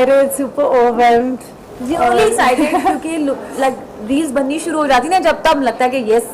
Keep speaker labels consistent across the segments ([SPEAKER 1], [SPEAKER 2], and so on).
[SPEAKER 1] excited, super overwhelmed.
[SPEAKER 2] Really excited क्योंकि like reels बननी शुरू हो जाती ना जब तब लगता है कि yes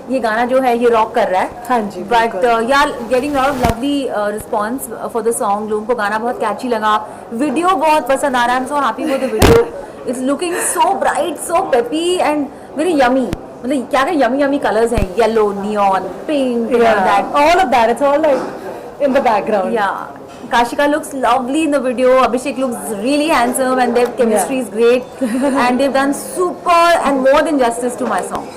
[SPEAKER 2] ये गाना जो है ये रॉक कर रहा है.
[SPEAKER 1] हाँ जी,
[SPEAKER 2] But yeah, getting a lot of lovely response for the song. लोगों को गाना बहुत कैची लगा, वीडियो बहुत पसंद आ रहा है. I'm so happy with the video. It's looking so bright, so peppy and very yummy. मतलब क्या क्या yummy yummy colors हैं, yellow, neon, pink, and all that.
[SPEAKER 1] All of that. It's all like in the background.
[SPEAKER 2] Yeah. Kashika looks lovely in the video. Abhishek looks really handsome, and their chemistry is great. And they've done super and more than justice to my song.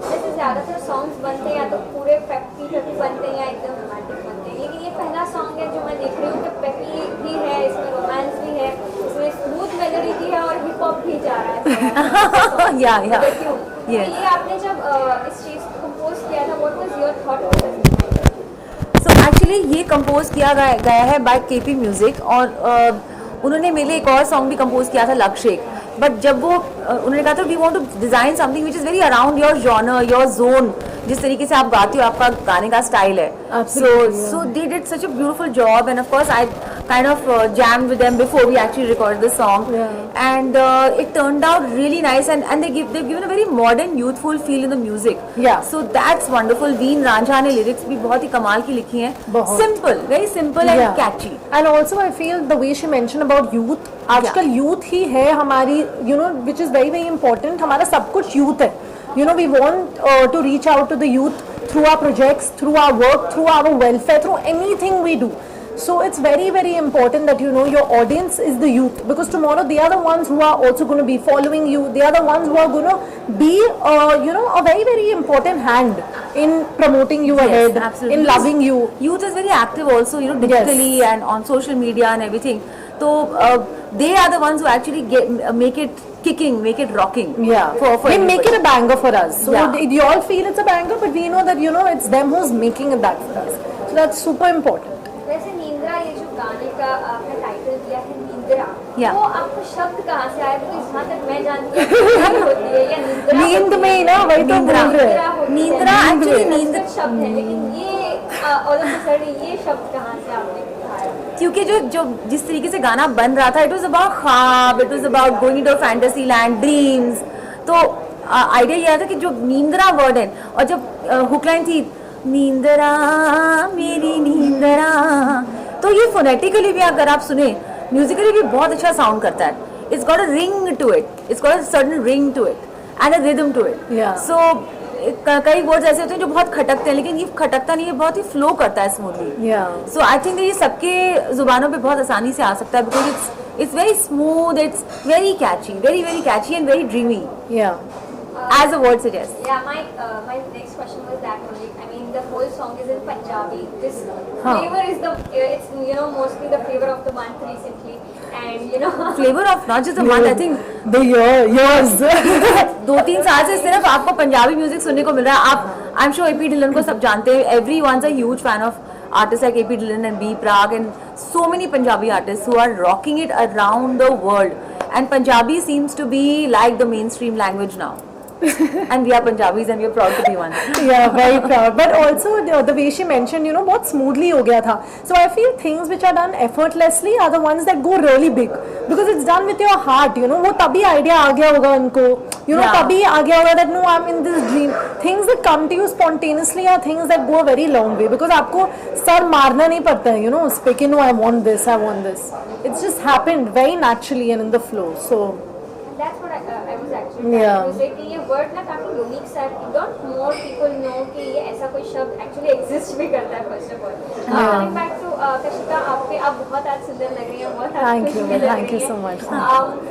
[SPEAKER 3] जैसे ज़्यादातर songs बनते हैं या तो पूरे peppy बनते हैं या एकदम रोमांटिक बनते हैं, लेकिन ये पहला सॉन्ग है जो मैं देख रही हूँ कि पेपी भी है, इसमें रोमांस भी है, इसमें स्मूथ मेलोडी भी है और हिप हॉप भी जा रहा है.
[SPEAKER 2] Yeah.
[SPEAKER 3] Yes. ये आपने जब इस चीज़ को कंपोज किया था, what was your thought process?
[SPEAKER 2] So actually ये कंपोज किया गया है बाय केपी म्यूजिक और उन्होंने मेरे लिए एक और सॉन्ग भी कंपोज किया था लक्षेक. बट जब वो उन्होंने कहा था we want to design something which is very around your genre, your zone, जिस तरीके से आप गाती हो, आपका गाने का स्टाइल है. So they did such a beautiful job, and of course I kind of jammed with them before we actually recorded the song. And it turned out really nice, and they've given a very modern, youthful feel in the music. So that's wonderful. Veen Ranjha ने lyrics भी बहुत ही कमाल की लिखी हैं. Simple, very simple and catchy.
[SPEAKER 1] And also I feel the way she mentioned about youth, आजकल youth ही है हमारी, you know, which is very very important. हमारा सब कुछ youth है. You know, we want to reach out to the youth through our projects, through our work, through our welfare, through anything we do. So it's very very important that you know your audience is the youth, because tomorrow they are the ones who are also going to be following you. They are the ones who are going to be you know, a very very important hand in promoting you ahead,
[SPEAKER 2] absolutely.
[SPEAKER 1] in loving you.
[SPEAKER 2] Youth is very active also, you know, digitally and on social media and everything. So they are the ones who actually make it kicking, make it rocking. For
[SPEAKER 1] They
[SPEAKER 2] everybody.
[SPEAKER 1] make it a banger for us. So
[SPEAKER 2] Yeah.
[SPEAKER 1] you all feel it's a banger, but we know that you know it's them who's making it that for us. So that's super important.
[SPEAKER 3] वैसे नींद्रा, ये जो गाने का आपने title दिया है नींद्रा, वो आपको शब्द कहाँ से आया? क्योंकि जहाँ तक मैं जानती हूँ होती है या नींद्रा
[SPEAKER 1] नींद में ही ना, वही तो बोल रहे हैं.
[SPEAKER 2] नींद्रा actually नींद
[SPEAKER 3] शब्द है, लेकिन ये ऑल ऑफ अ सडन ये शब्द कहाँ से आपने उठाया?
[SPEAKER 2] क्योंकि जो जिस तरीके से गाना बन रहा था, इट वाज अबाउट ख्वाब, it was about going to fantasy land, dreams. तो आइडिया ये आया था कि जो नींदरा वर्ड है, और जब हुक लाइन थी नींदरा मेरी नींदरा, तो ये फोनेटिकली भी अगर आप सुने, म्यूजिकली भी बहुत अच्छा साउंड करता है. It's got a ring to it, it's got a certain ring to it and a rhythm to it. So कई वर्ड्स ऐसे होते हैं जो बहुत खटकते हैं, लेकिन ये खटकता नहीं है, बहुत ही फ्लो करता है स्मूथली. सो आई थिंक ये सबके जुबानों पे बहुत आसानी से आ सकता है, because it's very smooth, it's very catchy, very very catchy and very dreamy, as the word suggests.
[SPEAKER 3] Yeah, my next question was that only. I mean, the whole song is in Punjabi. This flavor is it's you know mostly the flavor of the month recently, and you know.
[SPEAKER 2] Flavor of not just the month, I think
[SPEAKER 1] The yours.
[SPEAKER 2] 2-3 साल से सिर्फ आपको Punjabi music सुनने को मिल रहा है. आप I am sure AP Dhillon को सब जानते हैं. Everyone a huge fan of artists like AP Dillon and B Prague and so many Punjabi artists who are rocking it around the world, and Punjabi seems to be like the mainstream language now. And we are Punjabis and we are proud to be one.
[SPEAKER 1] Yeah, very proud. But also the way she mentioned, you know, बहुत smoothly हो गया था. So I feel things which are done effortlessly are the ones that go really big, because it's done with your heart. You know, वो तभी idea आ गया होगा उनको. You know, तभी आ गया होगा that no, I'm in this dream. Things that come to you spontaneously are things that go a very long way, because आपको sir मारना नहीं पड़ता है. You know, speaking, no, I want this, I want this. It's just happened very naturally and in the flow. So.
[SPEAKER 3] That's what I was actually trying to say कि ये word ना काफी unique सा है. Don't more people know कि ये ऐसा कोई शब्द actually exist भी करता है first of all. Coming back to Kashika, आप बहुत आज सुंदर लग रही हैं, बहुत आज खुश लग रही हैं.
[SPEAKER 1] Thank you so much.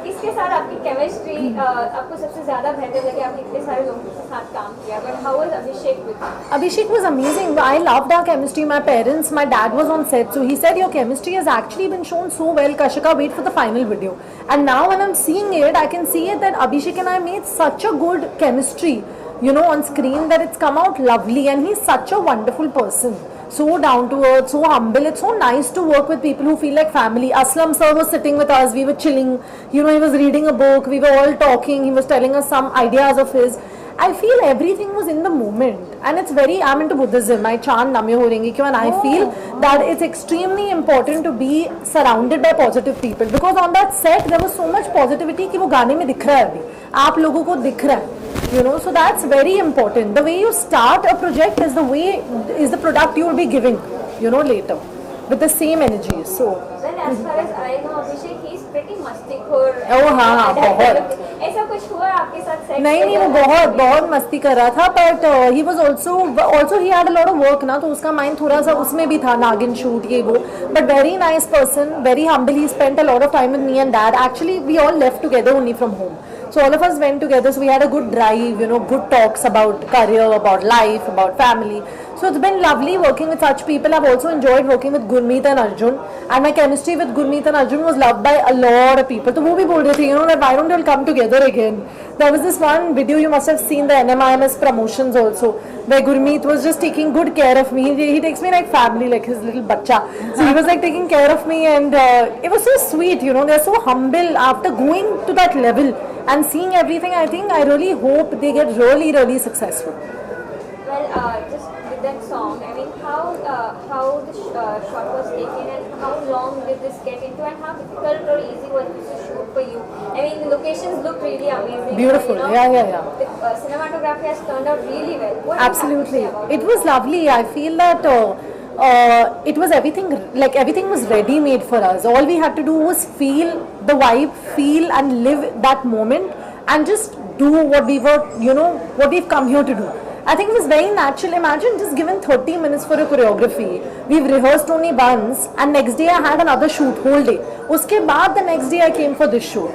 [SPEAKER 3] किसके साथ आपकी chemistry आपको सबसे ज़्यादा बेहतर लगे? आपने इतने सारे लोगों के साथ काम किया, but how was Abhishek with you?
[SPEAKER 1] Abhishek was amazing. I loved our chemistry. My parents, my dad was on set, so he said your chemistry has actually been shown so well, Kashika, wait for the final video. And now when I'm seeing it, I can see it that Abhishek and I made such a good chemistry, you know, on screen, that it's come out lovely, and he's such a wonderful person. So down to earth, so humble. It's so nice to work with people who feel like family. Aslam sir was sitting with us, we were chilling, you know, he was reading a book, we were all talking, he was telling us some ideas of his. I feel everything was in the moment, and it's very. I'm into Buddhism. I chant Namyo Horengi Kyo, and I feel that it's extremely important to be surrounded by positive people, because on that set there was so much positivity कि वो गाने में दिख रहा है अभी, आप लोगों को दिख रहा है, you know. So that's very important. The way you start a project is the product you will be giving, you know, later with the same energy. So.
[SPEAKER 3] Well, as far as I know, Abhishek, he is pretty मस्तीखोर.
[SPEAKER 1] Oh हाँ बहुत.
[SPEAKER 3] ऐसा कुछ हुआ आपके साथ set?
[SPEAKER 1] नहीं वो बहुत मस्ती कर रहा था, but he was also he had a lot of work ना, तो उसका माइंड थोड़ा सा उसमें भी था, नागिन शूट ये वो, but very nice person, very humble. He spent a lot of time with me and dad. Actually we all left together only from home, so all of us went together, so we had a good drive, you know, good talks about career, about life, about family. So it's been lovely working with such people. I've also enjoyed working with Gurmeet and Arjun, and my chemistry with Gurmeet and Arjun was loved by a lot of people. तो वो भी बोल रहे थे, you know, that why don't you all come together again? There was this one video, you must have seen the NMIMS promotions also, where Gurmeet was just taking good care of me. He takes me like family, like his little bacha. So he was like taking care of me, and it was so sweet, you know. They're so humble. After going to that level and seeing everything, I think I really hope they get really, really successful.
[SPEAKER 3] Well, just with that song, I mean, how the shot was taken, and how long did this get into, and how difficult or easy was this to shoot for you? I mean, the locations look really amazing.
[SPEAKER 1] Beautiful,
[SPEAKER 3] you know,
[SPEAKER 1] yeah.
[SPEAKER 3] The cinematography has turned out really well. What do you have to
[SPEAKER 1] Absolutely,
[SPEAKER 3] say about
[SPEAKER 1] it was lovely. I feel that it was everything was ready made for us. All we had to do was feel the vibe, feel and live that moment, and just do what we were, you know, what we've come here to do. I think it was very natural. Imagine just given 30 minutes for a choreography. We've rehearsed only once, and next day I had another shoot whole day. Uske baad the next day I came for this shoot.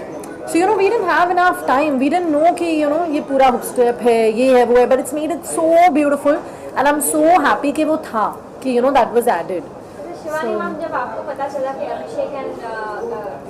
[SPEAKER 1] So you know, we didn't have enough time. We didn't know कि you know ये पूरा hook step है, ये है वो है, but it's made it so beautiful, and I'm so happy कि वो था, कि you know that was added.
[SPEAKER 3] Shivani ma'am, जब आपको पता चला कि अभिषेक एंड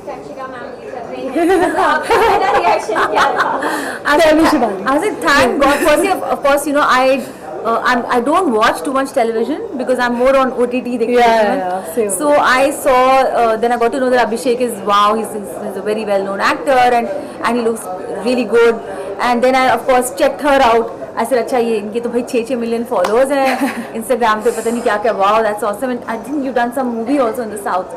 [SPEAKER 3] कंशिका मैम ये कर रही हैं, तो आपका पहला रिएक्शन क्या था?
[SPEAKER 1] Tell me, Shivani.
[SPEAKER 2] I said thank God. Firstly, of course, you know, I don't watch too much television because I'm more on OTT.
[SPEAKER 1] Yeah, same.
[SPEAKER 2] So I saw, then I got to know that Abhishek is wow. He's a very well-known actor, and he looks really good. And then I of course checked her out. I said, अच्छा ये इनके तो भाई 6 million followers हैं Instagram पे, पता नहीं क्या क्या. Wow, that's awesome. And I think you've done some movie also in the south.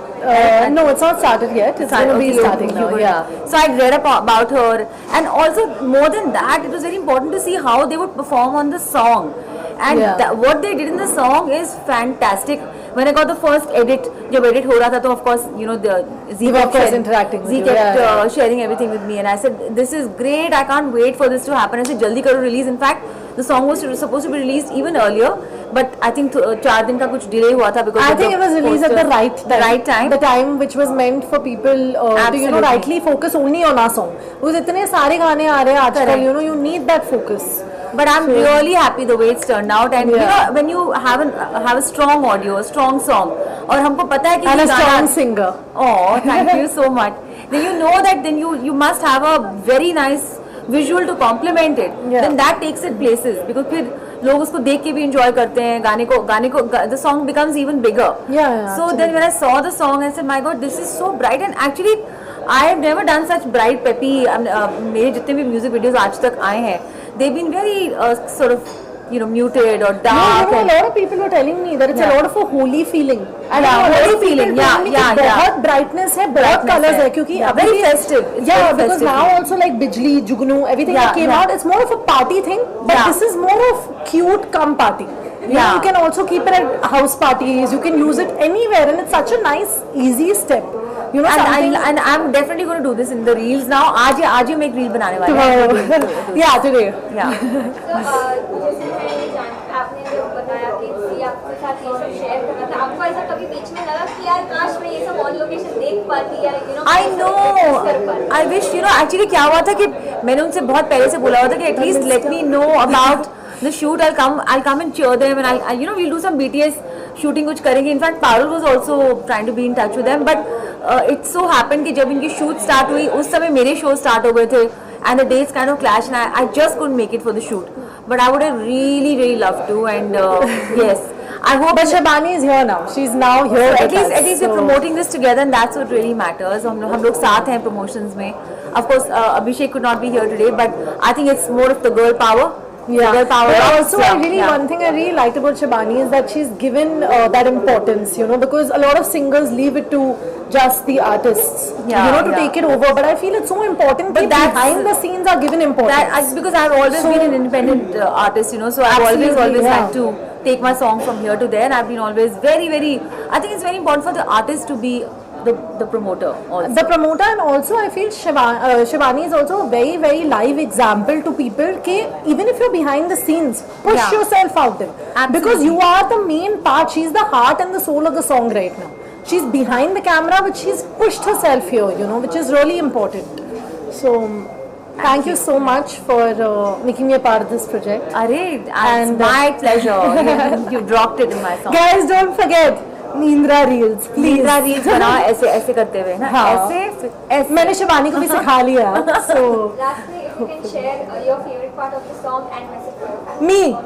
[SPEAKER 1] No, it's not started yet. It's going to be starting now. Yeah.
[SPEAKER 2] So I read about her, and also more than that, it was very important to see how they would perform on the song, and what they did in the song is fantastic. When I got the first edit, जब edit हो रहा था, तो of course you know Z kept sharing everything with me, and I said this is great. I can't wait for this to happen. I said जल्दी करो release. In fact, the song was supposed to be released even earlier, but I think 4 दिन का कुछ delay हुआ था because
[SPEAKER 1] I think it was released at the right time. The time which was meant for people to you know rightly focus only on our song. because इतने सारे गाने आ रहे हैं आजकल, you know, you need that focus.
[SPEAKER 2] But I'm really happy the way it's turned out, and you know when you have a strong audio, a strong song, और हमको पता है कि
[SPEAKER 1] And a strong singer.
[SPEAKER 2] Oh, thank you so much. Then you know that then you must have a very nice visual to complement it. Then that takes it places, because फिर लोग उसको देख के भी enjoy करते हैं गाने को the song becomes even bigger. So then when I saw the song, I said, my God, this is so bright, and actually I have never done such bright peppy. मेरे जितने भी music videos आज तक आए हैं, they've been very sort of, you know, muted or dark.
[SPEAKER 1] No, a lot of people were telling me that it's a lot of a holy feeling. And
[SPEAKER 2] holy feeling.
[SPEAKER 1] बहुत brightness है, बहुत colors है, क्योंकि
[SPEAKER 2] very festive.
[SPEAKER 1] Because now also like Bijli, Jugnu, everything that came out, it's more of a party thing, but this is more of cute cum party. You can also keep it at house parties. You can use it anywhere, and it's such a nice, easy step. You know,
[SPEAKER 2] and I'm definitely going to do this in the reels now. आज ही मैं एक reel बनाने वाली हूँ.
[SPEAKER 1] Yeah, today.
[SPEAKER 2] Yeah.
[SPEAKER 3] तो जैसे मैं ये आपने जब बताया कि आपके साथ ये सब शेयर करना था, आपको ऐसा कभी बीच में लगा कि यार काश मैं ये सब ऑन लोकेशन देख पाती, या you know,
[SPEAKER 2] I know. I wish, you know, actually क्या हुआ था कि मैंने उनसे बहुत पहले से बोला हुआ था कि at least let me know about the shoot. I'll come and cheer them, and I'll you know, we'll do some BTS shooting कुछ करेंगे. In fact, Parul was also trying to be in touch with them, but it so happened कि जब इनकी shoot start हुई, उस समय मेरे show start हो गए थे, and the dates kind of clashed, and I just couldn't make it for the shoot. But I would have really loved to, and yes, I hope.
[SPEAKER 1] But Shabani is here now. She's now here.
[SPEAKER 2] So at least we're promoting this together, and that's what really matters. हम लोग साथ हैं promotions में. Of course, Abhishek could not be here today, but I think it's more of the girl power.
[SPEAKER 1] Yeah,
[SPEAKER 2] Girl power
[SPEAKER 1] but
[SPEAKER 2] ups,
[SPEAKER 1] also
[SPEAKER 2] yeah,
[SPEAKER 1] I really
[SPEAKER 2] yeah.
[SPEAKER 1] one thing I really liked about Shibani is that she's given that importance, you know, because a lot of singers leave it to just the artists,
[SPEAKER 2] Yeah,
[SPEAKER 1] you know, to
[SPEAKER 2] yeah.
[SPEAKER 1] take it over. But I feel it's so important
[SPEAKER 2] But
[SPEAKER 1] that
[SPEAKER 2] that's-
[SPEAKER 1] behind the scenes are given importance.
[SPEAKER 2] Because I've always
[SPEAKER 1] So-
[SPEAKER 2] been an independent artist, you know, so I've
[SPEAKER 1] Absolutely,
[SPEAKER 2] always
[SPEAKER 1] yeah.
[SPEAKER 2] had to take my song from here to there, and I've been always very, very. I think it's very important for the artist to be the promoter also.
[SPEAKER 1] The promoter, and also I feel Shivani is also a very very live example to people कि even if you're behind the scenes, push
[SPEAKER 2] Yeah.
[SPEAKER 1] yourself out there,
[SPEAKER 2] Absolutely.
[SPEAKER 1] because you are the main part. She's the heart and the soul of the song right now. She's behind the camera, but she's pushed herself here, you know, which is really important. So thank you so much for making me a part of this project.
[SPEAKER 2] Array,
[SPEAKER 1] And,
[SPEAKER 2] it's my pleasure. you dropped it in my song.
[SPEAKER 1] Guys, don't forget Neendra Reels, please.
[SPEAKER 2] Neendra reels बनाओ ऐसे ऐसे करते हुए ना,
[SPEAKER 1] हाँ.
[SPEAKER 2] ऐसे फिर ऐसे.
[SPEAKER 1] मैंने शिवानी को भी सिखा लिया. So
[SPEAKER 3] Lastly, if you can share your favorite part of the song and message for your fans.
[SPEAKER 1] me,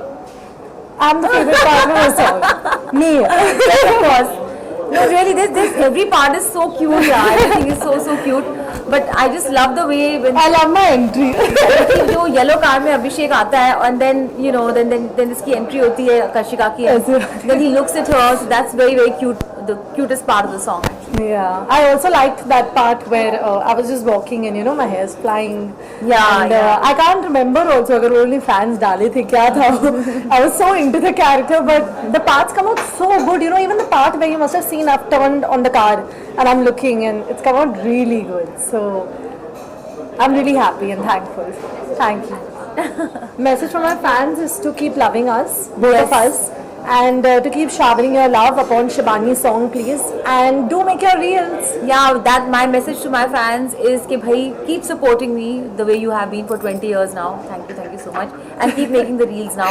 [SPEAKER 1] I'm the favorite part of the song. Me.
[SPEAKER 2] Of course. No, really, this every part is so cute. Yeah, everything is so cute. But I just love the way when
[SPEAKER 1] I love my entry.
[SPEAKER 2] जो yellow car में अभिषेक आता है, and then you know, then इसकी entry होती है कशिका की.
[SPEAKER 1] ऐसे.
[SPEAKER 2] Then he looks at her. So that's very cute. The cutest part of the song.
[SPEAKER 1] Yeah, I also liked that part where I was just walking and you know my hair's flying.
[SPEAKER 2] Yeah,
[SPEAKER 1] and,
[SPEAKER 2] yeah.
[SPEAKER 1] I can't remember also अगर only fans डाले थे क्या था. I was so into the character, but the parts come out so good. You know, even the part where you must have seen I've turned on the car and I'm looking and it's come out really good. So I'm really happy and thankful. Thank you. Message from my fans is to keep loving us, both of us. And to keep showering your love upon Shibani's song, please. And do make your reels.
[SPEAKER 2] Yeah, that my message to my fans is कि भाई keep supporting me the way you have been for 20 years now. Thank you so much. And keep making the reels now.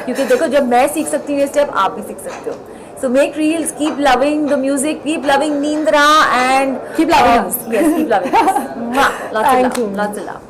[SPEAKER 2] क्योंकि देखो जब मैं सीख सकती हूँ ये step, आप भी सीख सकते हो. So make reels, keep loving the music, keep loving Neendra, and
[SPEAKER 1] Keep loving us.
[SPEAKER 2] Yes, keep loving us. Mwah. Lots
[SPEAKER 1] Thank
[SPEAKER 2] of
[SPEAKER 1] you.
[SPEAKER 2] love. Lots of love.